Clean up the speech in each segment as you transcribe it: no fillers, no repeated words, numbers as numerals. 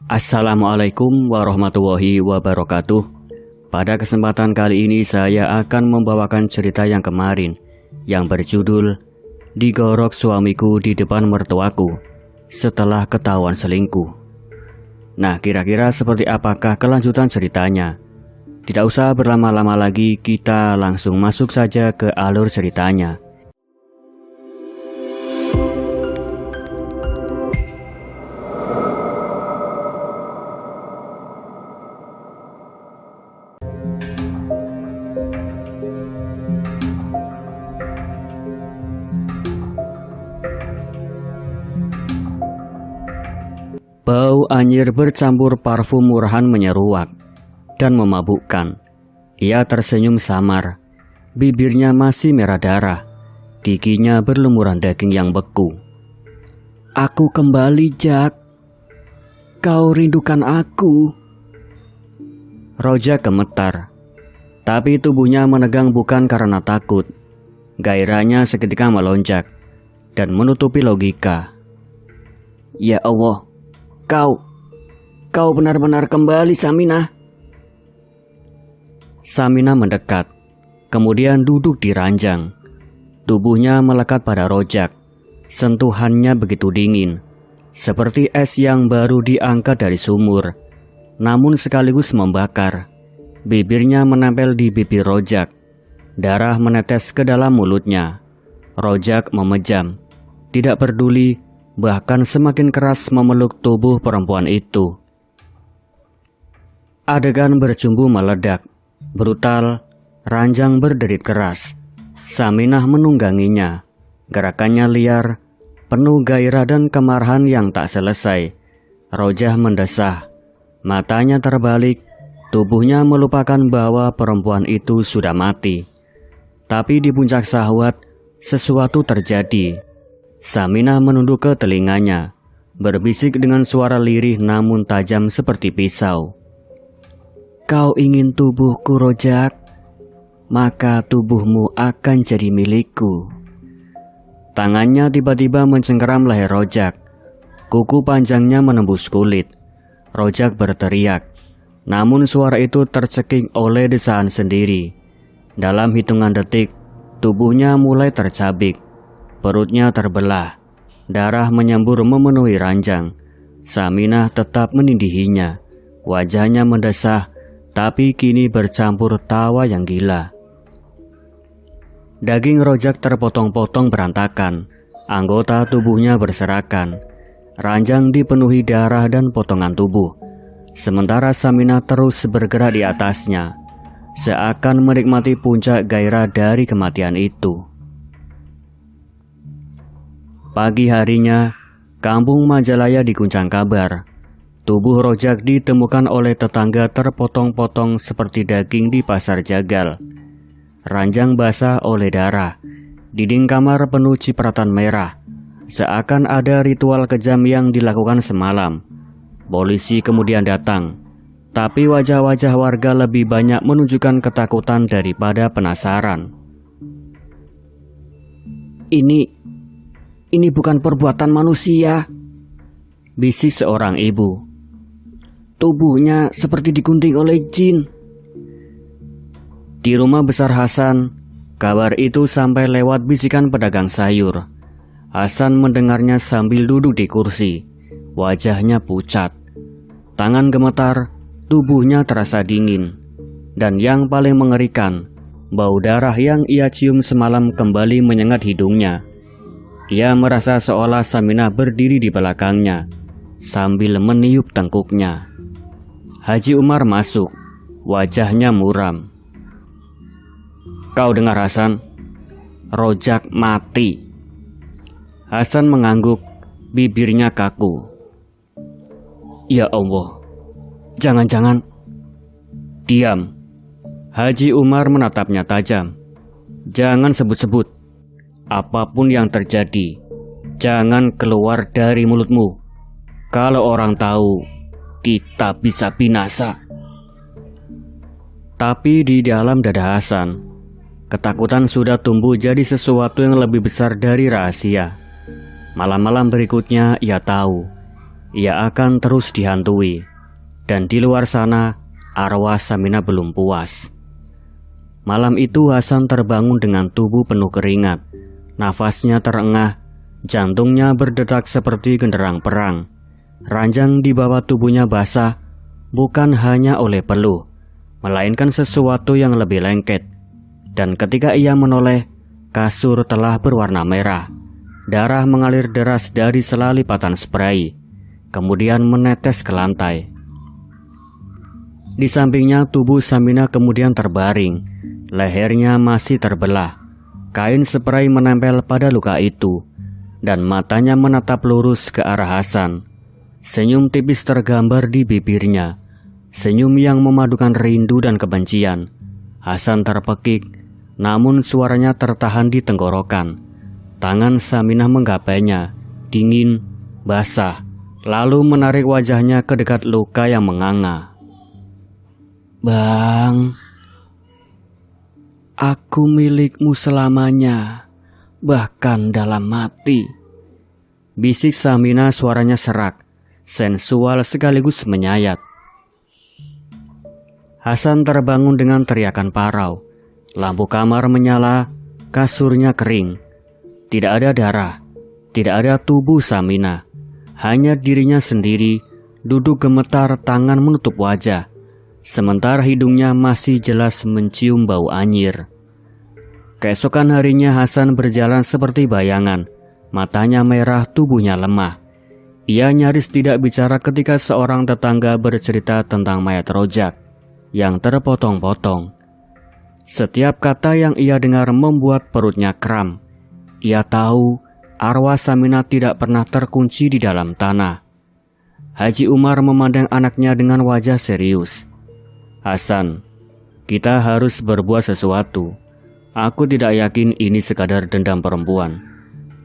Assalamualaikum warahmatullahi wabarakatuh. Pada kesempatan kali ini saya akan membawakan cerita yang kemarin yang berjudul Digorok Suamiku di Depan Mertuaku Setelah Ketahuan Selingkuh. Nah, kira-kira seperti apakah kelanjutan ceritanya? Tidak usah berlama-lama lagi, kita langsung masuk saja ke alur ceritanya. Bau anyir bercampur parfum murahan menyeruak dan memabukkan. Ia tersenyum samar. Bibirnya masih merah darah. Giginya berlumuran daging yang beku. "Aku kembali, Jack. Kau rindukan aku?" Rojak gemetar. Tapi tubuhnya menegang bukan karena takut. Gairahnya seketika melonjak dan menutupi logika. "Ya Allah. Kau benar-benar kembali, Saminah." Saminah mendekat, kemudian duduk di ranjang. Tubuhnya melekat pada Rojak. Sentuhannya begitu dingin, seperti es yang baru diangkat dari sumur, namun sekaligus membakar. Bibirnya menempel di bibir Rojak. Darah menetes ke dalam mulutnya. Rojak memejam, tidak peduli, bahkan semakin keras memeluk tubuh perempuan itu. Adegan bercumbu meledak, brutal, ranjang berderit keras. Saminah menungganginya. Gerakannya liar, penuh gairah dan kemarahan yang tak selesai. Rojak mendesah, matanya terbalik, tubuhnya melupakan bahwa perempuan itu sudah mati. Tapi di puncak syahwat, sesuatu terjadi. Saminah menunduk ke telinganya, berbisik dengan suara lirih namun tajam seperti pisau. "Kau ingin tubuhku, Rojak? Maka tubuhmu akan jadi milikku." Tangannya tiba-tiba mencengkeram leher Rojak. Kuku panjangnya menembus kulit. Rojak berteriak, namun suara itu tercekik oleh desaan sendiri. Dalam hitungan detik, tubuhnya mulai tercabik. Perutnya terbelah, darah menyembur memenuhi ranjang. Saminah tetap menindihinya. Wajahnya mendesah, tapi kini bercampur tawa yang gila. Daging Rojak terpotong-potong berantakan, anggota tubuhnya berserakan. Ranjang dipenuhi darah dan potongan tubuh. Sementara Saminah terus bergerak di atasnya, seakan menikmati puncak gairah dari kematian itu. Pagi harinya, kampung Majalaya diguncang kabar. Tubuh Rojak ditemukan oleh tetangga terpotong-potong seperti daging di pasar jagal. Ranjang basah oleh darah, dinding kamar penuh cipratan merah. Seakan ada ritual kejam yang dilakukan semalam. Polisi kemudian datang, tapi wajah-wajah warga lebih banyak menunjukkan ketakutan daripada penasaran. Ini bukan perbuatan manusia," bisik seorang ibu. "Tubuhnya seperti digunting oleh jin." Di rumah besar Hasan, kabar itu sampai lewat bisikan pedagang sayur. Hasan mendengarnya sambil duduk di kursi. Wajahnya pucat, tangan gemetar, tubuhnya terasa dingin. Dan yang paling mengerikan, bau darah yang ia cium semalam kembali menyengat hidungnya. Ia merasa seolah Saminah berdiri di belakangnya, sambil meniup tengkuknya. Haji Umar masuk, wajahnya muram. "Kau dengar, Hasan? Rojak mati." Hasan mengangguk, bibirnya kaku. "Ya Allah, jangan-jangan..." "Diam." Haji Umar menatapnya tajam. "Jangan sebut-sebut. Apapun yang terjadi, jangan keluar dari mulutmu. Kalau orang tahu, kita bisa binasa." Tapi di dalam dada Hasan, ketakutan sudah tumbuh jadi sesuatu yang lebih besar dari rahasia. Malam-malam berikutnya ia tahu, ia akan terus dihantui. Dan di luar sana, arwah Saminah belum puas. Malam itu Hasan terbangun dengan tubuh penuh keringat. Nafasnya terengah, jantungnya berdetak seperti genderang perang. Ranjang di bawah tubuhnya basah, bukan hanya oleh peluh, melainkan sesuatu yang lebih lengket. Dan ketika ia menoleh, kasur telah berwarna merah. Darah mengalir deras dari sela lipatan spray, kemudian menetes ke lantai. Di sampingnya tubuh Saminah kemudian terbaring. Lehernya masih terbelah. Kain spray menempel pada luka itu, dan matanya menatap lurus ke arah Hasan. Senyum tipis tergambar di bibirnya, senyum yang memadukan rindu dan kebencian. Hasan terpekik, namun suaranya tertahan di tenggorokan. Tangan Saminah menggapainya, dingin, basah, lalu menarik wajahnya ke dekat luka yang menganga. "Bang, aku milikmu selamanya, bahkan dalam mati," bisik Saminah, suaranya serak, sensual sekaligus menyayat. Hasan terbangun dengan teriakan parau. Lampu kamar menyala, kasurnya kering. Tidak ada darah, tidak ada tubuh Saminah, hanya dirinya sendiri, duduk gemetar, tangan menutup wajah. Sementara hidungnya masih jelas mencium bau anyir. Keesokan harinya Hasan berjalan seperti bayangan. Matanya merah, tubuhnya lemah. Ia nyaris tidak bicara ketika seorang tetangga bercerita tentang mayat rojak yang terpotong-potong. Setiap kata yang ia dengar membuat perutnya kram. Ia tahu arwah Saminah tidak pernah terkunci di dalam tanah. Haji Umar memandang anaknya dengan wajah serius. "Hasan, kita harus berbuat sesuatu. Aku tidak yakin ini sekadar dendam perempuan.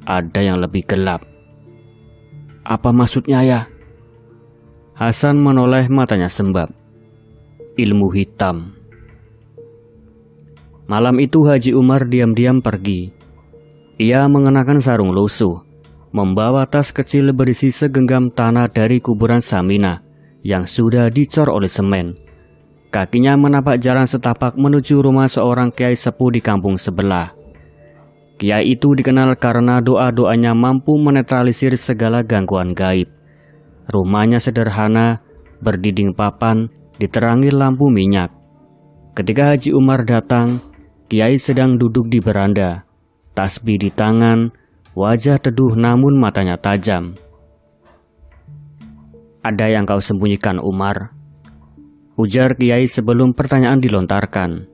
Ada yang lebih gelap." "Apa maksudnya ya?" Hasan menoleh, matanya sembab. "Ilmu hitam." Malam itu Haji Umar diam-diam pergi. Ia mengenakan sarung lusuh, membawa tas kecil berisi segenggam tanah dari kuburan Saminah yang sudah dicor oleh semen. Kakinya menapak jalan setapak menuju rumah seorang kiai sepuh di kampung sebelah. Kiai itu dikenal karena doa-doanya mampu menetralisir segala gangguan gaib. Rumahnya sederhana, berdinding papan, diterangi lampu minyak. Ketika Haji Umar datang, kiai sedang duduk di beranda, tasbih di tangan, wajah teduh namun matanya tajam. "Ada yang kau sembunyikan, Umar?" ujar kiai sebelum pertanyaan dilontarkan.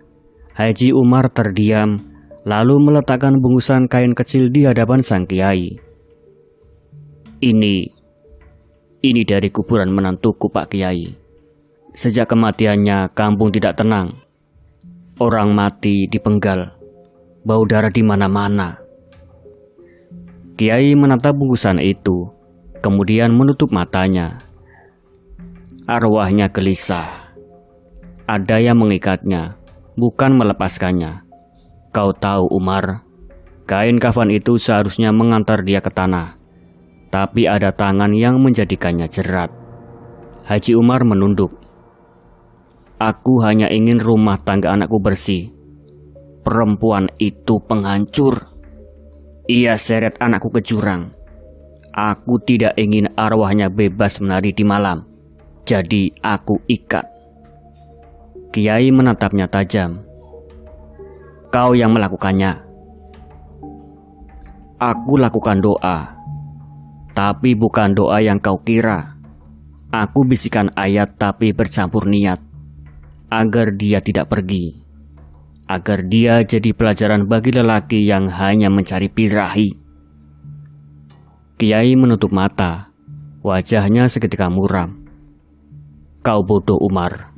Haji Umar terdiam, lalu meletakkan bungkusan kain kecil di hadapan sang kiai. Ini dari kuburan menantuku, Pak Kiai. Sejak kematiannya, kampung tidak tenang. Orang mati dipenggal, bau darah di mana-mana." Kiai menatap bungkusan itu, kemudian menutup matanya. Arwahnya gelisah. Ada yang mengikatnya, bukan melepaskannya. Kau tahu, Umar, kain kafan itu seharusnya mengantar dia ke tanah, tapi ada tangan yang menjadikannya jerat. Haji Umar menunduk. "Aku hanya ingin rumah tangga anakku bersih. Perempuan itu penghancur. Ia seret anakku ke jurang. Aku tidak ingin arwahnya bebas menari di malam. Jadi aku ikat." Kiai menatapnya tajam. "Kau yang melakukannya." "Aku lakukan doa, tapi bukan doa yang kau kira. Aku bisikan ayat tapi bercampur niat, agar dia tidak pergi, agar dia jadi pelajaran bagi lelaki yang hanya mencari birahi." Kiai menutup mata, wajahnya seketika muram. "Kau bodoh, Umar.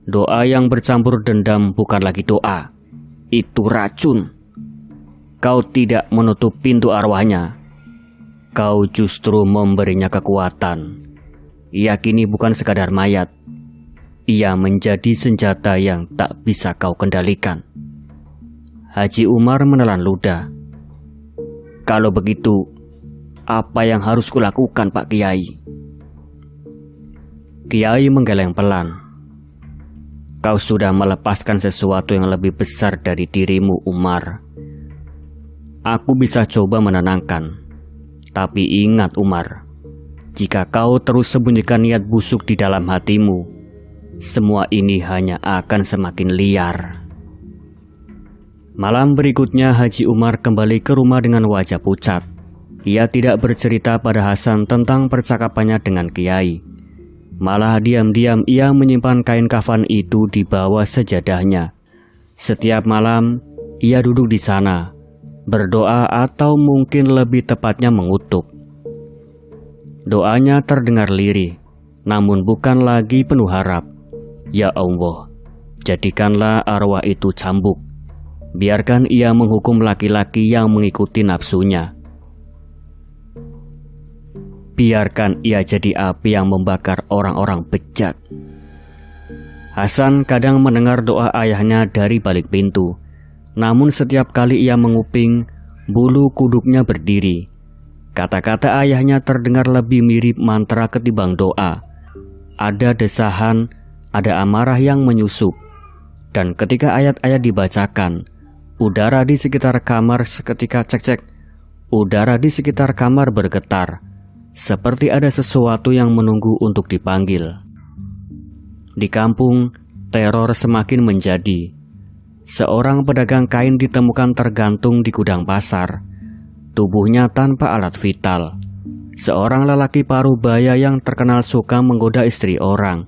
Doa yang bercampur dendam bukan lagi doa, itu racun. Kau tidak menutup pintu arwahnya, kau justru memberinya kekuatan. Ia kini bukan sekadar mayat, ia menjadi senjata yang tak bisa kau kendalikan." Haji Umar menelan ludah. "Kalau begitu, apa yang harus kulakukan, Pak Kiai?" Kiai menggeleng pelan. Kau sudah melepaskan sesuatu yang lebih besar dari dirimu, Umar. Aku bisa coba menenangkan. Tapi ingat, Umar, jika kau terus sembunyikan niat busuk di dalam hatimu, semua ini hanya akan semakin liar. Malam berikutnya Haji Umar kembali ke rumah dengan wajah pucat. Ia tidak bercerita pada Hasan tentang percakapannya dengan Kiai. Malah diam-diam ia menyimpan kain kafan itu di bawah sajadahnya. Setiap malam ia duduk di sana, berdoa atau mungkin lebih tepatnya mengutuk. Doanya terdengar lirih, namun bukan lagi penuh harap. Ya Allah, jadikanlah arwah itu cambuk. Biarkan ia menghukum laki-laki yang mengikuti nafsunya. Biarkan ia jadi api yang membakar orang-orang bejat. Hasan kadang mendengar doa ayahnya dari balik pintu. Namun setiap kali ia menguping, bulu kuduknya berdiri. Kata-kata ayahnya terdengar lebih mirip mantra ketimbang doa. Ada desahan, ada amarah yang menyusup. Dan ketika ayat-ayat dibacakan, udara di sekitar kamar seketika cek-cek. Udara di sekitar kamar bergetar, seperti ada sesuatu yang menunggu untuk dipanggil. Di kampung, teror semakin menjadi. Seorang pedagang kain ditemukan tergantung di gudang pasar. Tubuhnya tanpa alat vital. Seorang lelaki paruh baya yang terkenal suka menggoda istri orang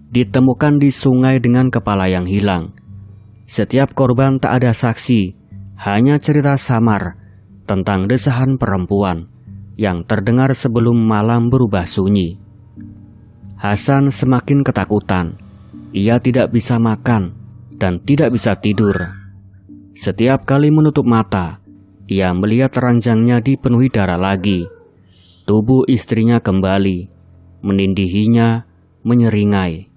ditemukan di sungai dengan kepala yang hilang. Setiap korban tak ada saksi, hanya cerita samar tentang desahan perempuan yang terdengar sebelum malam berubah sunyi. Hasan semakin ketakutan. Ia tidak bisa makan dan tidak bisa tidur. Setiap kali menutup mata, ia melihat ranjangnya dipenuhi darah lagi. Tubuh istrinya kembali, menindihinya, menyeringai.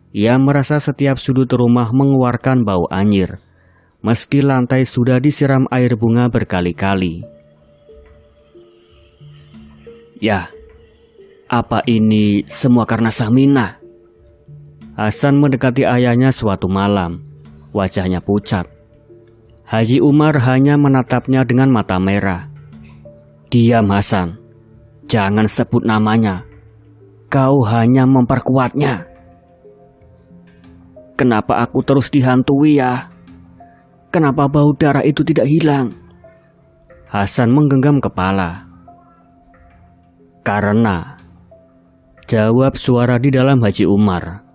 Ia merasa setiap sudut rumah mengeluarkan bau anyir, meski lantai sudah disiram air bunga berkali-kali. Ya, apa ini semua karena Saminah? Hasan mendekati ayahnya suatu malam. Wajahnya pucat. Haji Umar hanya menatapnya dengan mata merah. Diam, Hasan. Jangan sebut namanya. Kau hanya memperkuatnya. Kenapa aku terus dihantui ya? Kenapa bau darah itu tidak hilang? Hasan menggenggam kepala. Karena, jawab suara di dalam Haji Umar.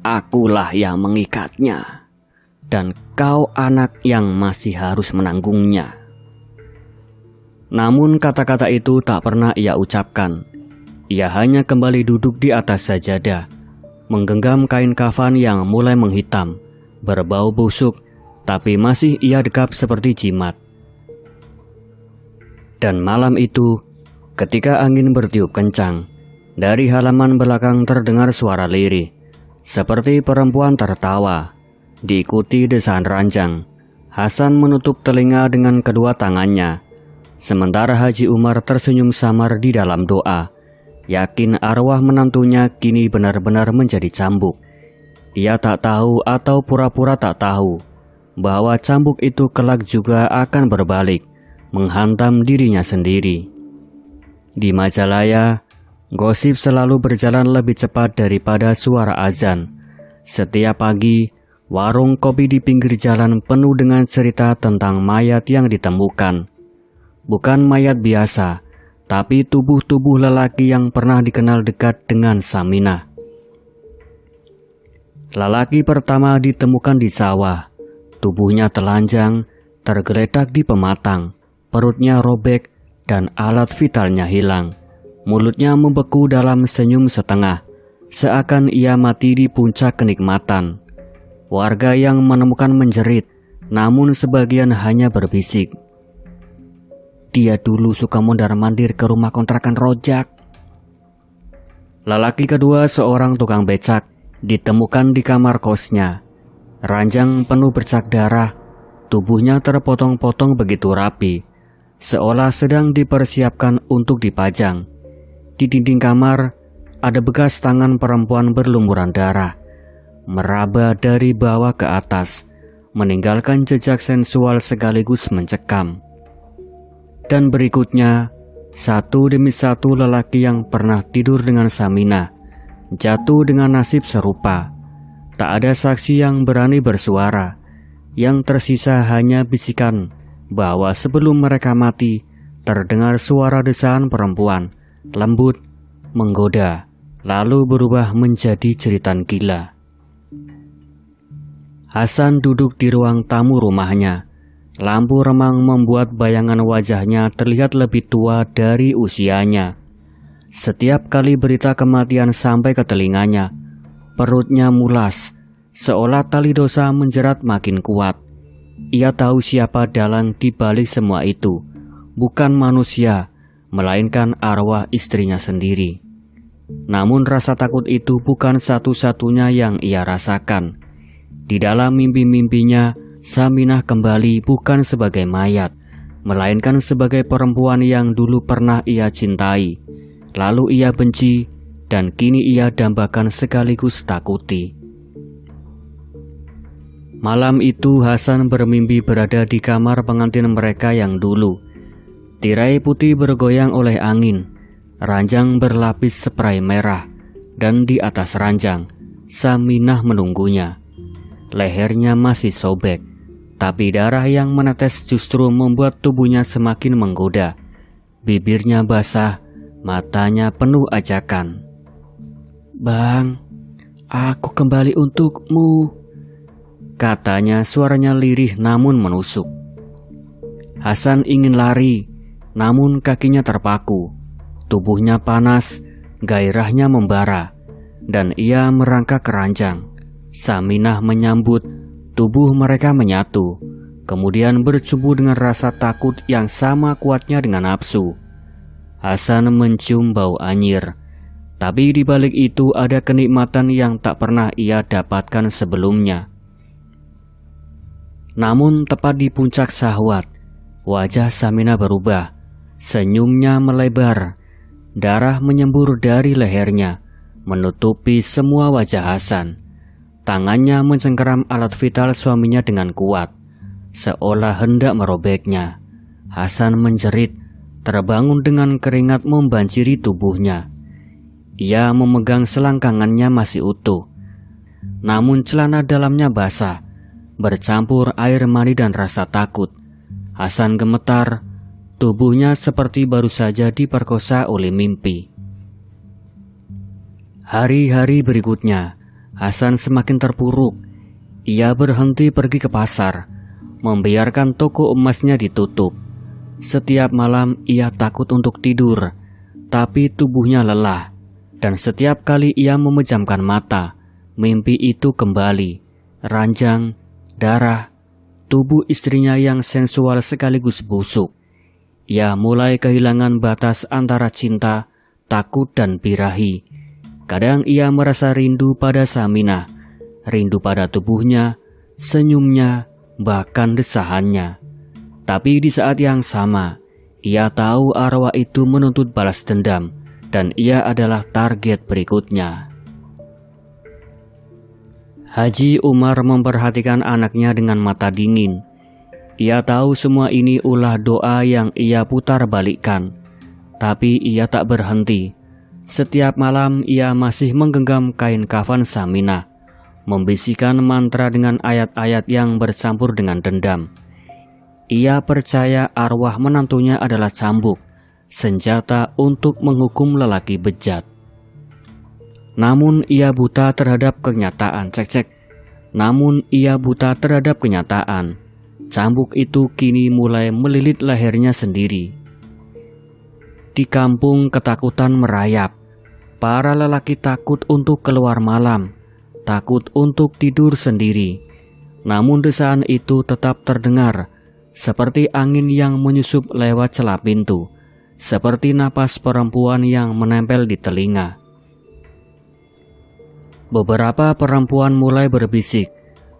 Akulah yang mengikatnya, dan kau anak yang masih harus menanggungnya. Namun kata-kata itu tak pernah ia ucapkan. Ia hanya kembali duduk di atas sajadah, menggenggam kain kafan yang mulai menghitam, berbau busuk, tapi masih ia dekap seperti jimat. Dan malam itu, ketika angin bertiup kencang, dari halaman belakang terdengar suara lirih, seperti perempuan tertawa, diikuti desahan ranjang. Hasan menutup telinga dengan kedua tangannya, sementara Haji Umar tersenyum samar di dalam doa, yakin arwah menantunya kini benar-benar menjadi cambuk. Ia tak tahu atau pura-pura tak tahu bahwa cambuk itu kelak juga akan berbalik, menghantam dirinya sendiri. Di Majalaya, gosip selalu berjalan lebih cepat daripada suara azan. Setiap pagi, warung kopi di pinggir jalan penuh dengan cerita tentang mayat yang ditemukan. Bukan mayat biasa, tapi tubuh-tubuh lelaki yang pernah dikenal dekat dengan Saminah. Lelaki pertama ditemukan di sawah. Tubuhnya telanjang, tergeletak di pematang, perutnya robek, dan alat vitalnya hilang. Mulutnya membeku dalam senyum setengah, seakan ia mati di puncak kenikmatan. Warga yang menemukan menjerit, namun sebagian hanya berbisik. Dia dulu suka mondar-mandir ke rumah kontrakan rojak. Lelaki kedua, seorang tukang becak, ditemukan di kamar kosnya. Ranjang penuh bercak darah, tubuhnya terpotong-potong begitu rapi, seolah sedang dipersiapkan untuk dipajang. Di dinding kamar ada bekas tangan perempuan berlumuran darah, meraba dari bawah ke atas, meninggalkan jejak sensual sekaligus mencekam. Dan berikutnya, satu demi satu lelaki yang pernah tidur dengan Saminah jatuh dengan nasib serupa. Tak ada saksi yang berani bersuara. Yang tersisa hanya bisikan bahwa sebelum mereka mati, terdengar suara desaan perempuan, lembut, menggoda, lalu berubah menjadi jeritan gila. Hasan duduk di ruang tamu rumahnya. Lampu remang membuat bayangan wajahnya terlihat lebih tua dari usianya. Setiap kali berita kematian sampai ke telinganya, perutnya mulas, seolah tali dosa menjerat makin kuat. Ia tahu siapa dalang di balik semua itu, bukan manusia, melainkan arwah istrinya sendiri. Namun rasa takut itu bukan satu-satunya yang ia rasakan. Di dalam mimpi-mimpinya, Saminah kembali bukan sebagai mayat, melainkan sebagai perempuan yang dulu pernah ia cintai, lalu ia benci, dan kini ia dambakan sekaligus takuti. Malam itu Hasan bermimpi berada di kamar pengantin mereka yang dulu. Tirai putih bergoyang oleh angin, ranjang berlapis spray merah, dan di atas ranjang, Saminah menunggunya. Lehernya masih sobek, tapi darah yang menetes justru membuat tubuhnya semakin menggoda. Bibirnya basah, matanya penuh ajakan. "Bang, aku kembali untukmu," katanya, suaranya lirih namun menusuk. Hasan ingin lari, namun kakinya terpaku. Tubuhnya panas, gairahnya membara, dan ia merangkak ke ranjang. Saminah menyambut, tubuh mereka menyatu, kemudian bercumbu dengan rasa takut yang sama kuatnya dengan nafsu. Hasan mencium bau anyir, tapi di balik itu ada kenikmatan yang tak pernah ia dapatkan sebelumnya. Namun tepat di puncak syahwat, wajah Saminah berubah, senyumnya melebar, darah menyembur dari lehernya, menutupi semua wajah Hasan. Tangannya mencengkeram alat vital suaminya dengan kuat, seolah hendak merobeknya. Hasan menjerit, terbangun dengan keringat membanjiri tubuhnya. Ia memegang selangkangannya masih utuh, namun celana dalamnya basah, bercampur air mani dan rasa takut. Hasan gemetar, tubuhnya seperti baru saja diperkosa oleh mimpi. Hari-hari berikutnya, Hasan semakin terpuruk. Ia berhenti pergi ke pasar, membiarkan toko emasnya ditutup. Setiap malam ia takut untuk tidur, tapi tubuhnya lelah. Dan setiap kali ia memejamkan mata, mimpi itu kembali. Ranjang, darah, tubuh istrinya yang sensual sekaligus busuk. Ia mulai kehilangan batas antara cinta, takut, dan birahi. Kadang ia merasa rindu pada Saminah, rindu pada tubuhnya, senyumnya, bahkan desahannya. Tapi di saat yang sama, ia tahu arwah itu menuntut balas dendam, dan ia adalah target berikutnya. Haji Umar memperhatikan anaknya dengan mata dingin. Ia tahu semua ini ulah doa yang ia putar balikkan, tapi ia tak berhenti. Setiap malam ia masih menggenggam kain kafan Saminah, membisikkan mantra dengan ayat-ayat yang bercampur dengan dendam. Ia percaya arwah menantunya adalah cambuk, senjata untuk menghukum lelaki bejat. Namun ia buta terhadap kenyataan. Namun ia buta terhadap kenyataan. Cambuk itu kini mulai melilit lehernya sendiri. Di kampung ketakutan merayap. Para lelaki takut untuk keluar malam, takut untuk tidur sendiri. Namun desaan itu tetap terdengar, seperti angin yang menyusup lewat celah pintu, seperti napas perempuan yang menempel di telinga. Beberapa perempuan mulai berbisik,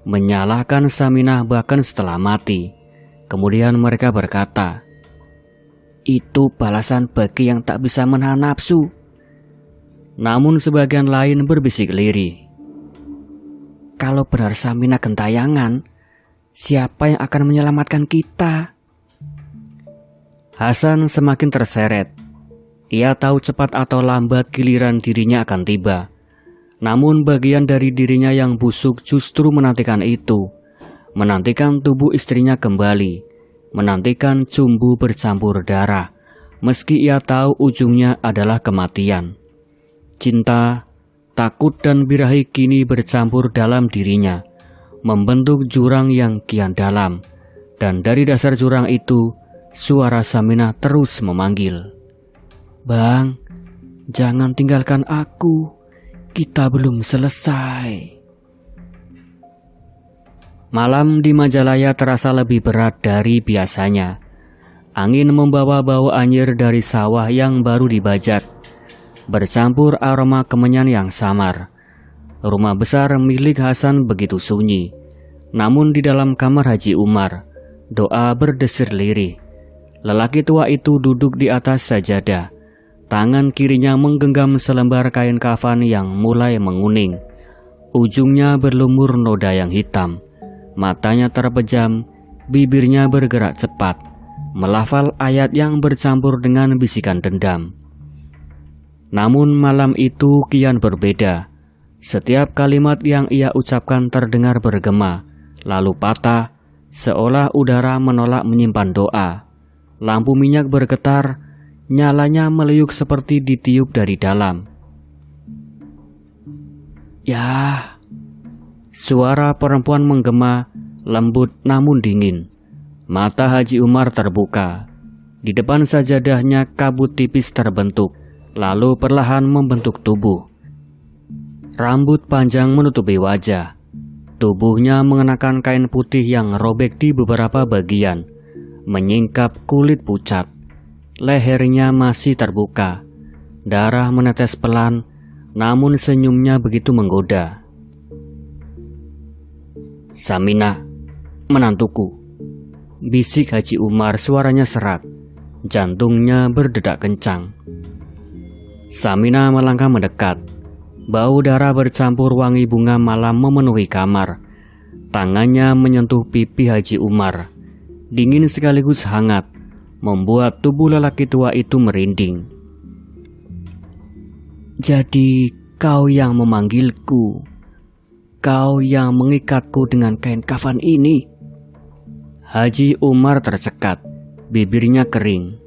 menyalahkan Saminah bahkan setelah mati. Kemudian mereka berkata, "Itu balasan bagi yang tak bisa menahan nafsu." Namun sebagian lain berbisik lirih. Kalau benar Saminah gentayangan, siapa yang akan menyelamatkan kita? Hasan semakin terseret. Ia tahu cepat atau lambat giliran dirinya akan tiba. Namun bagian dari dirinya yang busuk justru menantikan itu. Menantikan tubuh istrinya kembali. Menantikan cumbu bercampur darah. Meski ia tahu ujungnya adalah kematian. Cinta, takut dan birahi kini bercampur dalam dirinya. Membentuk jurang yang kian dalam. Dan dari dasar jurang itu, suara Saminah terus memanggil. Bang, jangan tinggalkan aku. Kita belum selesai. Malam di Majalaya terasa lebih berat dari biasanya. Angin membawa bau anyir dari sawah yang baru dibajak. Bercampur aroma kemenyan yang samar. Rumah besar milik Hasan begitu sunyi. Namun di dalam kamar Haji Umar, doa berdesir lirih. Lelaki tua itu duduk di atas sajadah. Tangan kirinya menggenggam selembar kain kafan yang mulai menguning. Ujungnya berlumur noda yang hitam. Matanya terpejam, bibirnya bergerak cepat, melafal ayat yang bercampur dengan bisikan dendam. Namun malam itu kian berbeda. Setiap kalimat yang ia ucapkan terdengar bergema, lalu patah, seolah udara menolak menyimpan doa. Lampu minyak bergetar, nyalanya meliuk seperti ditiup dari dalam. Yah, suara perempuan menggema, lembut namun dingin. Mata Haji Umar terbuka. Di depan sajadahnya kabut tipis terbentuk, lalu perlahan membentuk tubuh. Rambut panjang menutupi wajah. Tubuhnya mengenakan kain putih yang robek di beberapa bagian, menyingkap kulit pucat. Lehernya masih terbuka. Darah menetes pelan, namun senyumnya begitu menggoda. Saminah, menantuku, bisik Haji Umar, suaranya serak. Jantungnya berdetak kencang. Saminah melangkah mendekat. Bau darah bercampur wangi bunga malam memenuhi kamar. Tangannya menyentuh pipi Haji Umar. Dingin sekaligus hangat, membuat tubuh lelaki tua itu merinding. Jadi kau yang memanggilku, kau yang mengikatku dengan kain kafan ini. Haji Umar tercekat, bibirnya kering.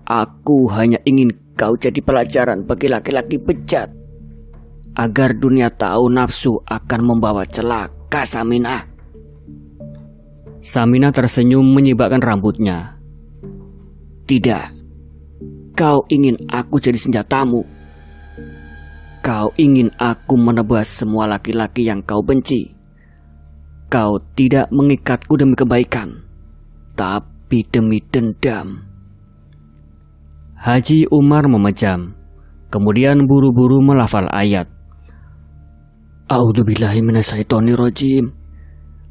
Aku hanya ingin kau jadi pelajaran bagi laki-laki bejat, agar dunia tahu nafsu akan membawa celaka. Saminah. Saminah tersenyum menyibakkan rambutnya. Tidak, kau ingin aku jadi senjatamu. Kau ingin aku menebas semua laki-laki yang kau benci. Kau tidak mengikatku demi kebaikan, tapi demi dendam. Haji Umar memejam, kemudian buru-buru melafal ayat. A'udzubillahi minasyaitonirrajim.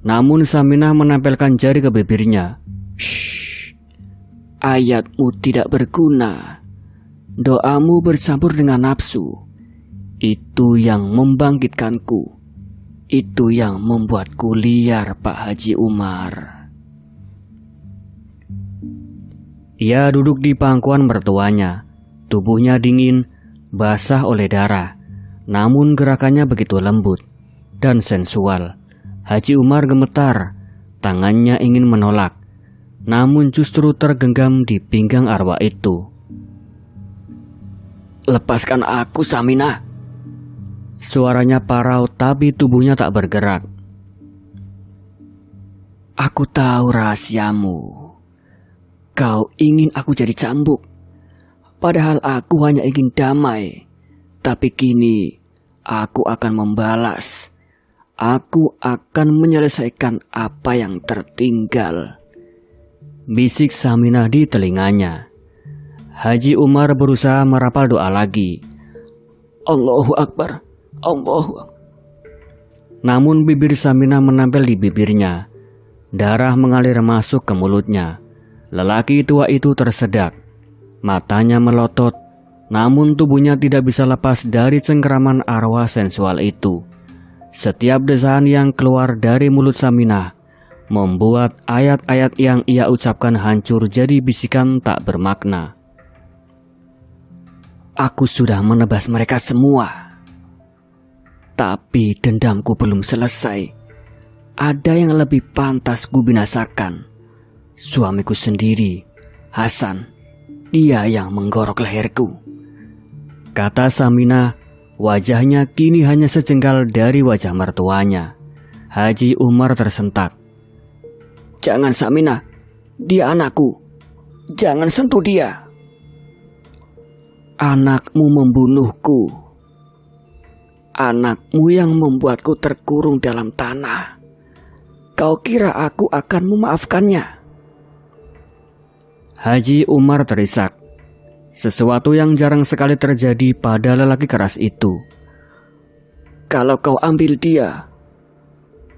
Namun Saminah menempelkan jari ke bibirnya. Shh, ayatmu tidak berguna. Doamu bercampur dengan nafsu. Itu yang membangkitkanku. Itu yang membuatku liar, Pak Haji Umar. Ia duduk di pangkuan mertuanya. Tubuhnya dingin, basah oleh darah. Namun gerakannya begitu lembut dan sensual. Haji Umar gemetar. Tangannya ingin menolak, namun justru tergenggam di pinggang arwah itu. Lepaskan aku, Saminah. Suaranya parau tapi tubuhnya tak bergerak. Aku tahu rahasiamu. Kau ingin aku jadi cambuk, padahal aku hanya ingin damai. Tapi kini aku akan membalas. Aku akan menyelesaikan apa yang tertinggal. Bisik Saminah di telinganya. Haji Umar berusaha merapal doa lagi. Allahu Akbar, Allahu Akbar. Namun bibir Saminah menempel di bibirnya. Darah mengalir masuk ke mulutnya. Lelaki tua itu tersedak. Matanya melotot, namun tubuhnya tidak bisa lepas dari cengkeraman arwah sensual itu. Setiap desaan yang keluar dari mulut Saminah membuat ayat-ayat yang ia ucapkan hancur jadi bisikan tak bermakna. Aku sudah menebas mereka semua, tapi dendamku belum selesai. Ada yang lebih pantas ku binasakan. Suamiku sendiri, Hasan. Dia yang menggorok leherku, kata Saminah. Wajahnya kini hanya sejengkal dari wajah mertuanya. Haji Umar tersentak. Jangan Saminah, dia anakku. Jangan sentuh dia. Anakmu membunuhku. Anakmu yang membuatku terkurung dalam tanah. Kau kira aku akan memaafkannya? Haji Umar terisak. Sesuatu yang jarang sekali terjadi pada lelaki keras itu. Kalau kau ambil dia,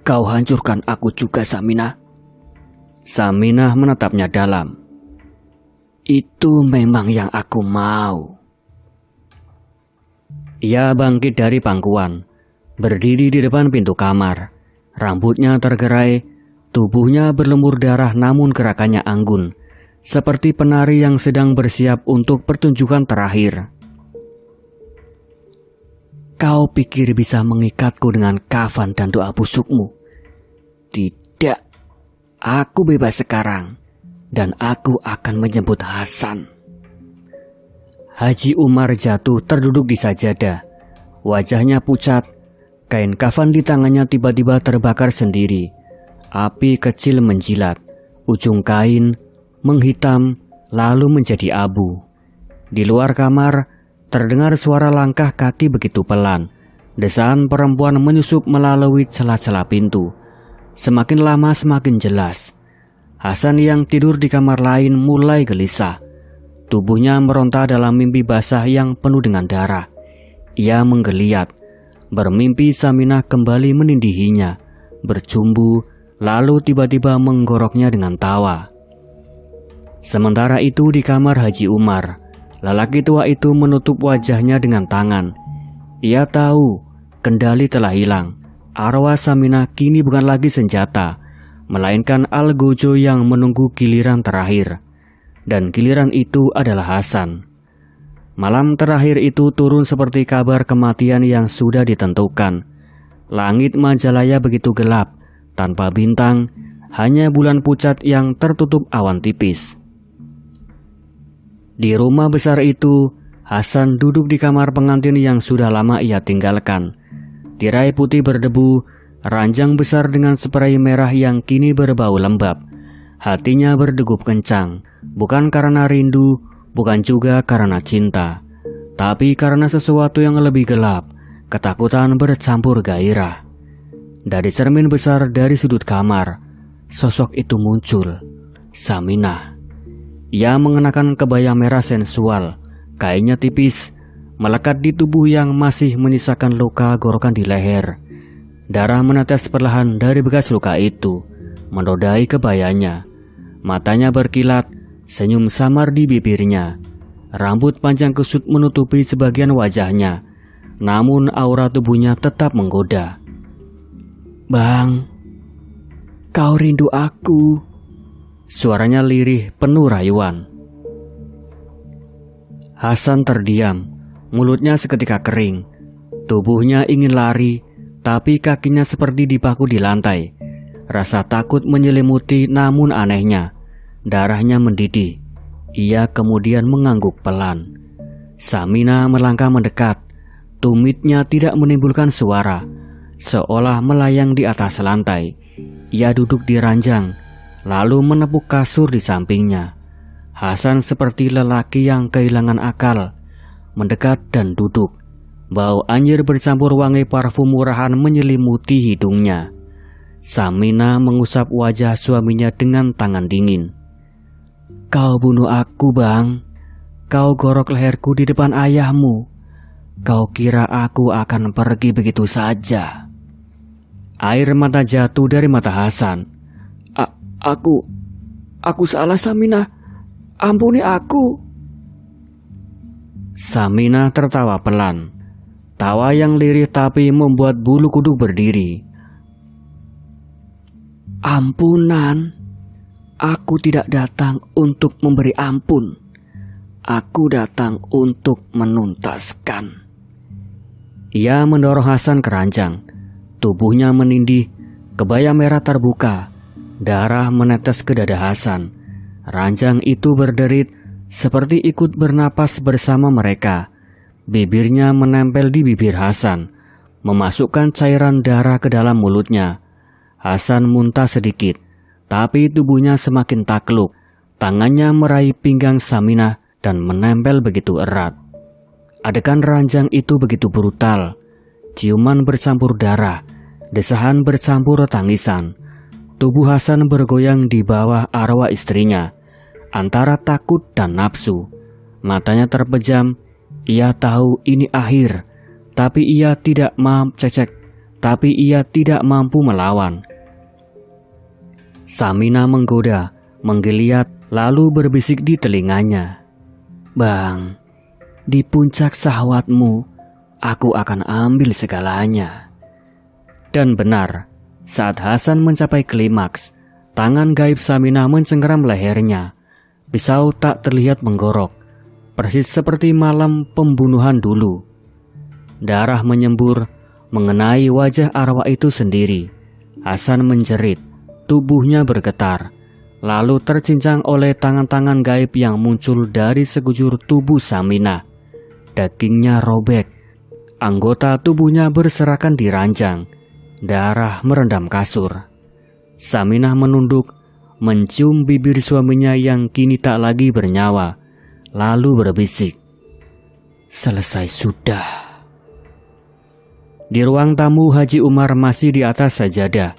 kau hancurkan aku juga, Saminah. Saminah menatapnya dalam. Itu memang yang aku mau. Ia bangkit dari pangkuan, berdiri di depan pintu kamar. Rambutnya tergerai, tubuhnya berlumur darah namun gerakannya anggun, seperti penari yang sedang bersiap untuk pertunjukan terakhir. Kau pikir bisa mengikatku dengan kafan dan doa busukmu? Tidak, aku bebas sekarang, dan aku akan menjemput Hasan. Haji Umar jatuh terduduk di sajadah. Wajahnya pucat, kain kafan di tangannya tiba-tiba terbakar sendiri. Api kecil menjilat, ujung kain menghitam lalu menjadi abu. Di luar kamar terdengar suara langkah kaki begitu pelan. Desaan perempuan menyusup melalui celah-celah pintu. Semakin lama semakin jelas. Hasan yang tidur di kamar lain mulai gelisah. Tubuhnya meronta dalam mimpi basah yang penuh dengan darah. Ia menggeliat, bermimpi Saminah kembali menindihinya, bercumbu, lalu tiba-tiba menggoroknya dengan tawa. Sementara itu di kamar Haji Umar, lelaki tua itu menutup wajahnya dengan tangan. Ia tahu kendali telah hilang. Arwah Saminah kini bukan lagi senjata, melainkan Algojo yang menunggu giliran terakhir. Dan giliran itu adalah Hasan. Malam terakhir itu turun seperti kabar kematian yang sudah ditentukan. Langit Majalaya begitu gelap, tanpa bintang, hanya bulan pucat yang tertutup awan tipis. Di rumah besar itu, Hasan duduk di kamar pengantin yang sudah lama ia tinggalkan. Tirai putih berdebu, ranjang besar dengan spray merah yang kini berbau lembab. Hatinya berdegup kencang, bukan karena rindu, bukan juga karena cinta, tapi karena sesuatu yang lebih gelap. Ketakutan bercampur gairah. Dari cermin besar dari sudut kamar, sosok itu muncul. Saminah. Ia mengenakan kebaya merah sensual, kainnya tipis, melekat di tubuh yang masih menyisakan luka gorokan di leher. Darah menetes perlahan dari bekas luka itu, menodai kebayanya. Matanya berkilat, senyum samar di bibirnya. Rambut panjang kusut menutupi sebagian wajahnya, namun aura tubuhnya tetap menggoda. Bang, kau rindu aku. Suaranya lirih penuh rayuan. Hasan terdiam, mulutnya seketika kering. Tubuhnya ingin lari, tapi kakinya seperti dipaku di lantai. Rasa takut menyelimuti, namun anehnya, darahnya mendidih. Ia kemudian mengangguk pelan. Saminah melangkah mendekat. Tumitnya tidak menimbulkan suara, seolah melayang di atas lantai. Ia duduk di ranjang, lalu menepuk kasur di sampingnya. Hasan seperti lelaki yang kehilangan akal, mendekat dan duduk. Bau anjir bercampur wangi parfum murahan menyelimuti hidungnya. Saminah mengusap wajah suaminya dengan tangan dingin. Kau bunuh aku, Bang. Kau gorok leherku di depan ayahmu. Kau kira aku akan pergi begitu saja? Air mata jatuh dari mata Hasan. Aku salah, Saminah. Ampuni aku. Saminah tertawa pelan. Tawa yang lirih tapi membuat bulu kuduk berdiri. Ampunan, aku tidak datang untuk memberi ampun. Aku datang untuk menuntaskan. Ia mendorong Hasan ke ranjang. Tubuhnya menindih, kebaya merah terbuka. Darah menetes ke dada Hasan. Ranjang itu berderit seperti ikut bernapas bersama mereka. Bibirnya menempel di bibir Hasan, memasukkan cairan darah ke dalam mulutnya. Hasan muntah sedikit, tapi tubuhnya semakin takluk. Tangannya meraih pinggang Saminah dan menempel begitu erat. Adegan ranjang itu begitu brutal. Ciuman bercampur darah, desahan bercampur tangisan. Tubuh Hasan bergoyang di bawah arwah istrinya, antara takut dan nafsu. Matanya terpejam. Ia tahu ini akhir, tapi ia tidak mampu melawan. Saminah menggoda, menggeliat, lalu berbisik di telinganya. Bang, di puncak syahwatmu, aku akan ambil segalanya. Dan benar, saat Hasan mencapai klimaks, tangan gaib Saminah mencengkeram lehernya. Pisau tak terlihat menggorok, persis seperti malam pembunuhan dulu. Darah menyembur, mengenai wajah arwah itu sendiri. Hasan menjerit, tubuhnya bergetar, lalu tercincang oleh tangan-tangan gaib yang muncul dari sekujur tubuh Saminah. Dagingnya robek, anggota tubuhnya berserakan di ranjang, darah merendam kasur. Saminah menunduk, mencium bibir suaminya yang kini tak lagi bernyawa, lalu berbisik, "Selesai sudah." Di ruang tamu, Haji Umar masih di atas sajadah.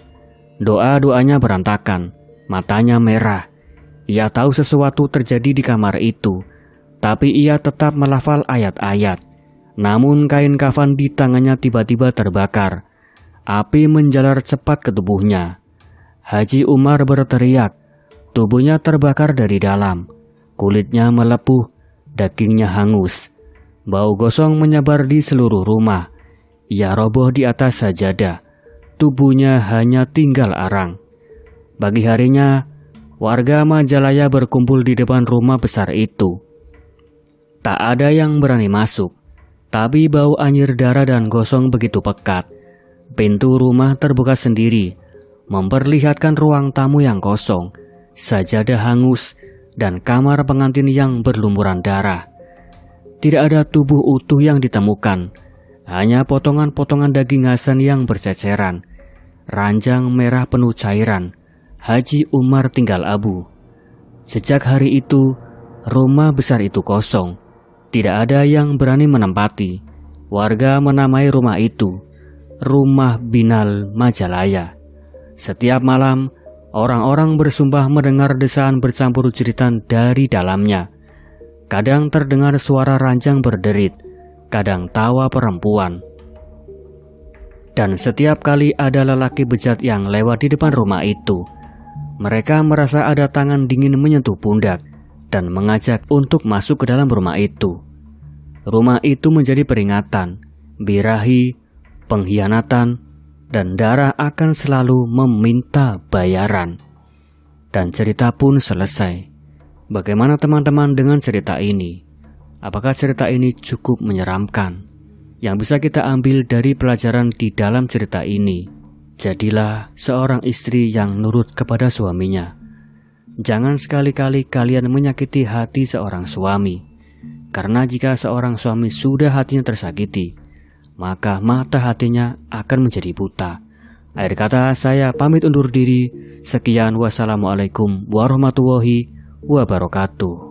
Doa-doanya berantakan, matanya merah. Ia tahu sesuatu terjadi di kamar itu, tapi ia tetap melafal ayat-ayat. Namun kain kafan di tangannya tiba-tiba terbakar. Api menjalar cepat ke tubuhnya. Haji Umar berteriak. Tubuhnya terbakar dari dalam. Kulitnya melepuh, dagingnya hangus. Bau gosong menyebar di seluruh rumah. Ia roboh di atas sajadah. Tubuhnya hanya tinggal arang. Pagi harinya, warga Majalaya berkumpul di depan rumah besar itu. Tak ada yang berani masuk, tapi bau anyir darah dan gosong begitu pekat. Pintu rumah terbuka sendiri, memperlihatkan ruang tamu yang kosong, sajadah hangus, dan kamar pengantin yang berlumuran darah. Tidak ada tubuh utuh yang ditemukan, hanya potongan-potongan daging Hasan yang berceceran. Ranjang merah penuh cairan. Haji Umar tinggal abu. Sejak hari itu, rumah besar itu kosong. Tidak ada yang berani menempati. Warga menamai rumah itu Rumah Binal Majalaya. Setiap malam, orang-orang bersumpah mendengar desahan bercampur jeritan dari dalamnya. Kadang terdengar suara ranjang berderit, kadang tawa perempuan. Dan setiap kali ada lelaki bejat yang lewat di depan rumah itu, mereka merasa ada tangan dingin menyentuh pundak dan mengajak untuk masuk ke dalam rumah itu. Rumah itu menjadi peringatan, birahi, pengkhianatan, dan darah akan selalu meminta bayaran. Dan cerita pun selesai. Bagaimana teman-teman dengan cerita ini? Apakah cerita ini cukup menyeramkan? Yang bisa kita ambil dari pelajaran di dalam cerita ini, jadilah seorang istri yang nurut kepada suaminya. Jangan sekali-kali kalian menyakiti hati seorang suami, karena jika seorang suami sudah hatinya tersakiti, maka mata hatinya akan menjadi buta. Akhir kata, saya pamit undur diri. Sekian, wassalamualaikum warahmatullahi wabarakatuh.